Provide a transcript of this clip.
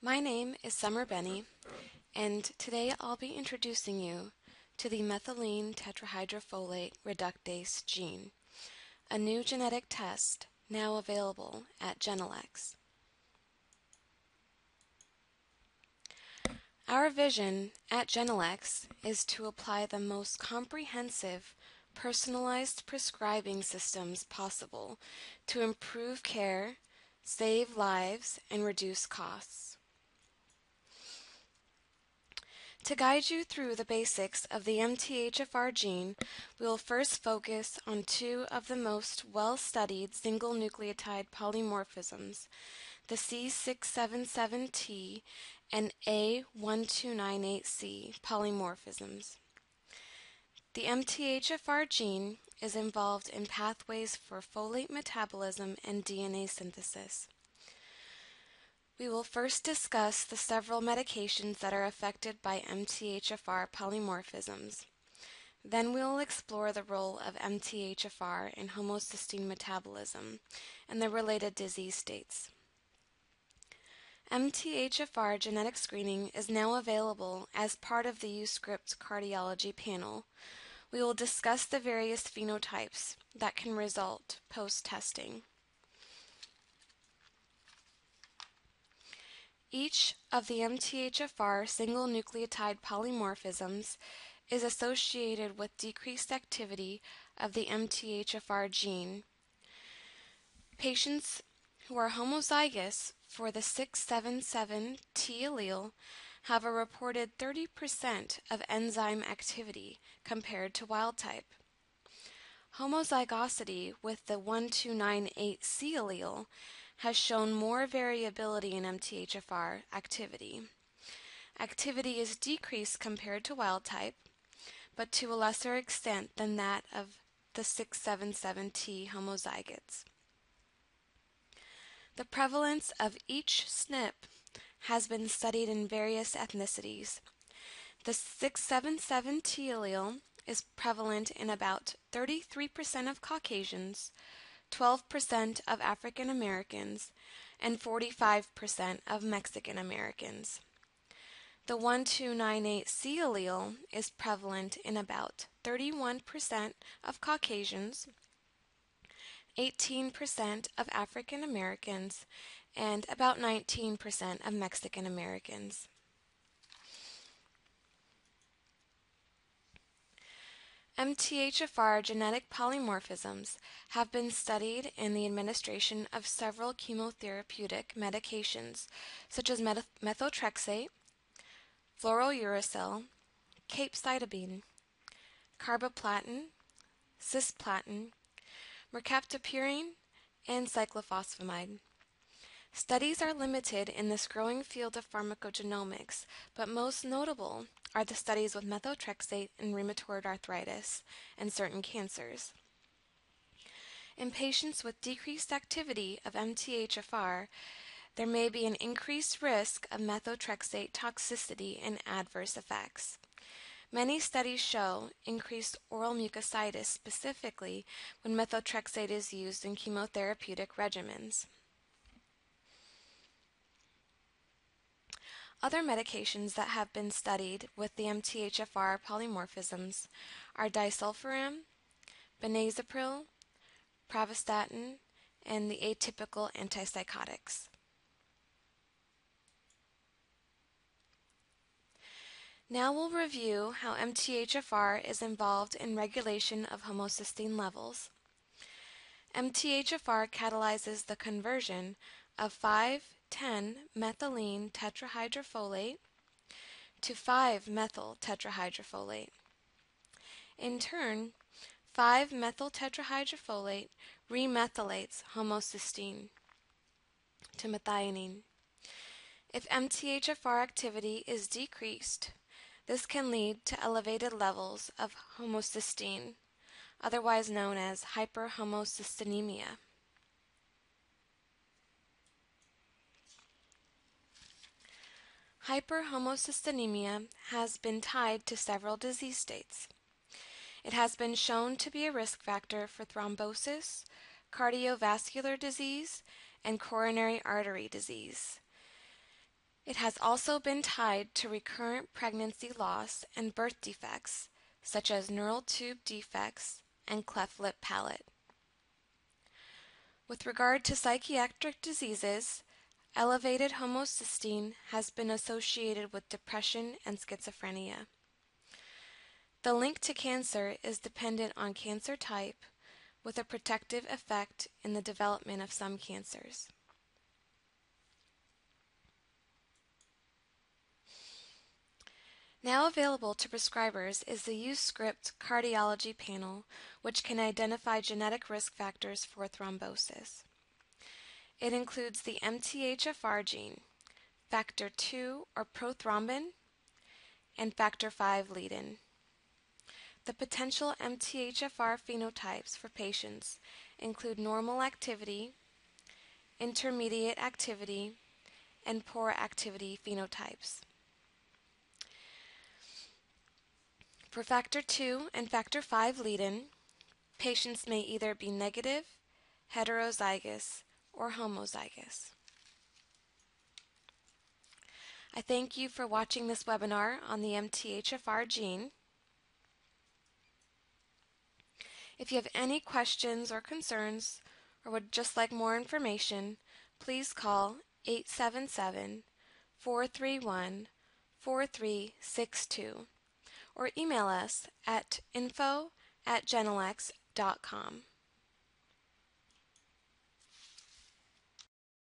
My name is Summer Benny, and today I'll be introducing you to the methylene tetrahydrofolate reductase gene, a new genetic test now available at Genelex. Our vision at Genelex is to apply the most comprehensive, personalized prescribing systems possible to improve care, save lives, and reduce costs. To guide you through the basics of the MTHFR gene, we will first focus on two of the most well-studied single nucleotide polymorphisms, the C677T and A1298C polymorphisms. The MTHFR gene is involved in pathways for folate metabolism and DNA synthesis. We will first discuss the several medications that are affected by MTHFR polymorphisms. Then we will explore the role of MTHFR in homocysteine metabolism and the related disease states. MTHFR genetic screening is now available as part of the UScript cardiology panel. We will discuss the various phenotypes that can result post-testing. Each of the MTHFR single nucleotide polymorphisms is associated with decreased activity of the MTHFR gene. Patients who are homozygous for the 677T allele have a reported 30% of enzyme activity compared to wild type. Homozygosity with the 1298C allele has shown more variability in MTHFR activity. Activity is decreased compared to wild type, but to a lesser extent than that of the 677T homozygotes. The prevalence of each SNP has been studied in various ethnicities. The 677T allele is prevalent in about 33% of Caucasians, 12% of African Americans, and 45% of Mexican Americans. The 1298C allele is prevalent in about 31% of Caucasians, 18% of African Americans, and about 19% of Mexican Americans. MTHFR genetic polymorphisms have been studied in the administration of several chemotherapeutic medications such as methotrexate, fluorouracil, capecitabine, carboplatin, cisplatin, mercaptopurine, and cyclophosphamide. Studies are limited in this growing field of pharmacogenomics, but most notable are the studies with methotrexate in rheumatoid arthritis and certain cancers. In patients with decreased activity of MTHFR, there may be an increased risk of methotrexate toxicity and adverse effects. Many studies show increased oral mucositis specifically when methotrexate is used in chemotherapeutic regimens. Other medications that have been studied with the MTHFR polymorphisms are disulfiram, benazepril, pravastatin, and the atypical antipsychotics. Now we'll review how MTHFR is involved in regulation of homocysteine levels. MTHFR catalyzes the conversion of 5,10-methylene tetrahydrofolate to 5-methyl tetrahydrofolate. In turn, 5-methyl tetrahydrofolate remethylates homocysteine to methionine. If MTHFR activity is decreased, this can lead to elevated levels of homocysteine, otherwise known as hyperhomocystinemia. Hyperhomocystinemia has been tied to several disease states. It has been shown to be a risk factor for thrombosis, cardiovascular disease, and coronary artery disease. It has also been tied to recurrent pregnancy loss and birth defects, such as neural tube defects and cleft lip palate. With regard to psychiatric diseases, elevated homocysteine has been associated with depression and schizophrenia. The link to cancer is dependent on cancer type, with a protective effect in the development of some cancers. Now available to prescribers is the UScript Cardiology Panel, which can identify genetic risk factors for thrombosis. It includes the MTHFR gene, factor 2 or prothrombin, and factor 5 lead-in. The potential MTHFR phenotypes for patients include normal activity, intermediate activity, and poor activity phenotypes. For factor 2 and factor 5 lead-in, patients may either be negative, heterozygous, or homozygous. I thank you for watching this webinar on the MTHFR gene. If you have any questions or concerns or would just like more information, please call 877-431-4362 or email us at info@genelex.com.